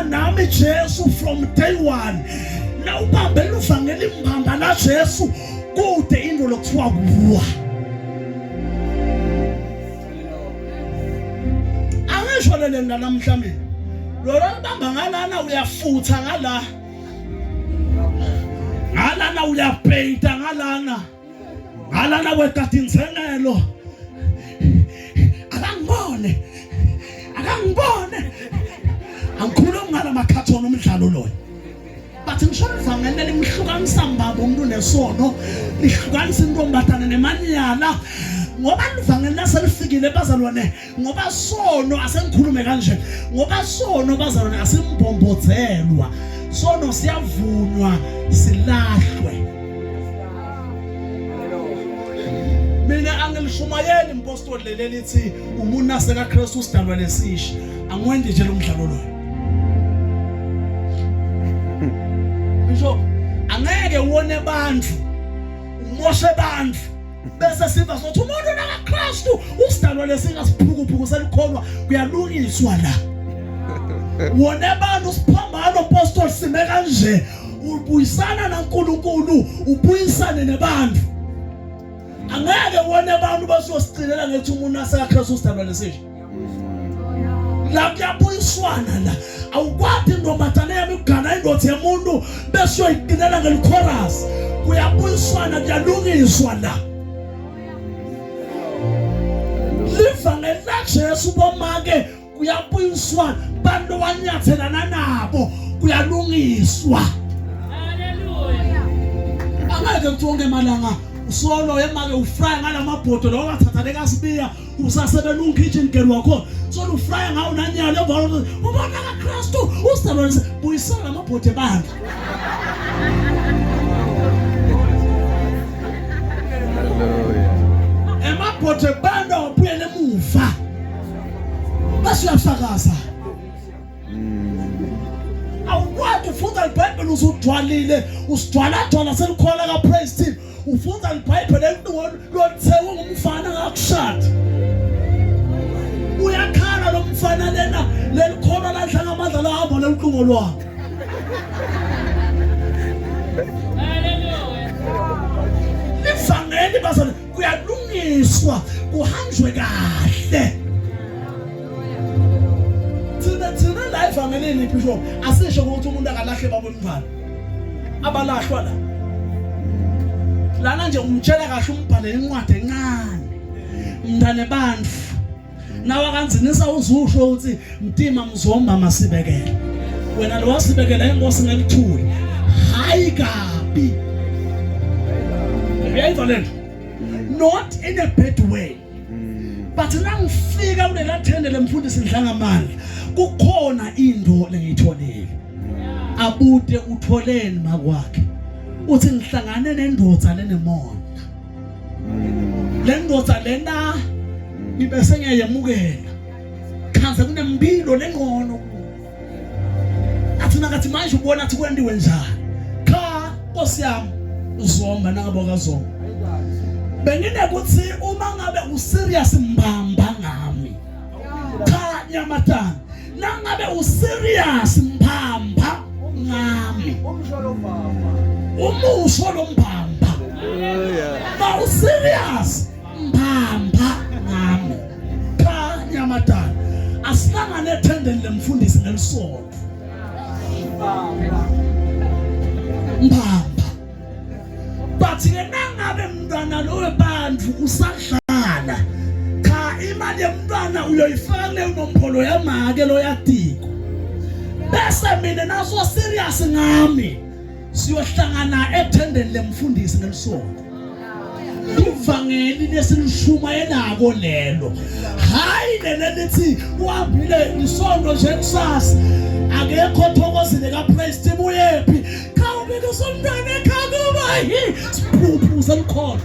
nami Jesu from day one. Na ubambela uvangeli mbamba la Jesu kude into lokuthiwa kuwa. Angisho lele namhla mina. Lona bamba ngalana uyafutha ngala. Ngalana uyapainta ngalana. Ngalana wekati inselelo. Akangibone. Angikhuluma ngala makhathona umdlalo loyo. Bathi ngisho ivangeli limhlukanisa mbaba umuntu nesono, lihlukanisa intombatana nemanyala. Ngoba ivangeli naselifikile bazalwane, ngoba sono asengikhulume kanje. Ngoba sono bazalwane asimbombozelwa. Sono siyavunywa silahlwe. Mina angilishumayeli impostoli leli lithi umuntu naseka Kristu sidalwa lesisha. Angwendi nje lo mdlalo loyo. Ngisho angeke uone abantu umoshe abantu bese siba sothi umuntu naka Kristu usidalwa lesisha siphukuphuku selikholwa kuyalungiswa la. Wone abantu siphambana impostoli sime kanje ubuyisana naNkulunkulu ubuyisane nebantu. Angeke uone abantu basosicelela ngethi umuntu naseka Kristu usidalwa lesisha. La kuyabuyiswana la. Awukwathi intombatana yami ukugana indodza yemuntu bese uyoyiqinela ngelichorus. Kuyabuyiswana kuyalungiswa la. Livangeli la Jesu bomake kuyabuyiswana bantu wanyathelana nabo kuyalungiswa. Haleluya. Angeke kuthonke malanga usolo emake ufraya ngalamabhodo lo wathatha lekasibiya usasebena unkitchen girl wakho solo ufraya ngawo nanyalo evalo ubona kaKristu usidalwa buyisana amabhodo ebandla. Haleluya. Emabhodo ebandla ubuyele emuva bese uyafakaza. Awukwathi ufunda iBhayibheli usudwalile usidwala selikhola ka praise team. Ufunda iBhayibheli lothewe ngumfana ngakushada. Uyakhala lo mfana lena lelikhona ladla ngamandla lahamba leliqungo lwakhe. Haleluya. Livangeli basana kuyalungiswa kuhanjwe kahle. Thina la evangelini bishop asisho ukuthi umuntu akalahle babona umfana. Abalahlwa la. Lana nje umtshela kahle umbhale incwadi encane. Mntane bandlu. Nawa kanzinisa uzusho ukuthi mtima mzomba masibekele. Wena lo wasibekela inkosi ngelithuli. Hayi kabi. Uyayizwa lento? Not in a bad way. But nangifika kulela thende lemfundisi Ndlangamandla kukhona into lengiyitholile. Abude utholeni makwakhe. Uthi ngihlangane nendoda lenemonda. Le ndoda lena ngibese ngiyayemukela. Khanze kunembilo lengcono. Athi nakathi manje ubona athi kwendiwe njani. Cha, Nkosi yami uzomba nangabo kazomba. Bengine kuthi uma ngabe userious mbamba ngami. Cha Nyamatana, nangabe userious mbamba ngami. Umusho lo mbamba. Ba userious mbamba ngami. Cha Nyamatana, asihlangane ethendeni lemfundisi ngelisonto. Mbamba. Bathi nangabe mntwana lo webandlu usadlala. Cha imali yemntwana uyoyifaka le nompholo yamake lo yadiko. Bese mina naso serious ngami. Siyohlangana ethendeni lemfundisi ngelisonto. Ivangeli lesilishumayelako lelo. Hayi lelo lithi uhambile isonto nje kusasa. Akekho thokozile ka praise team uyephi. Khawubike somntwana ekhaya kuba siphuphuza likhona.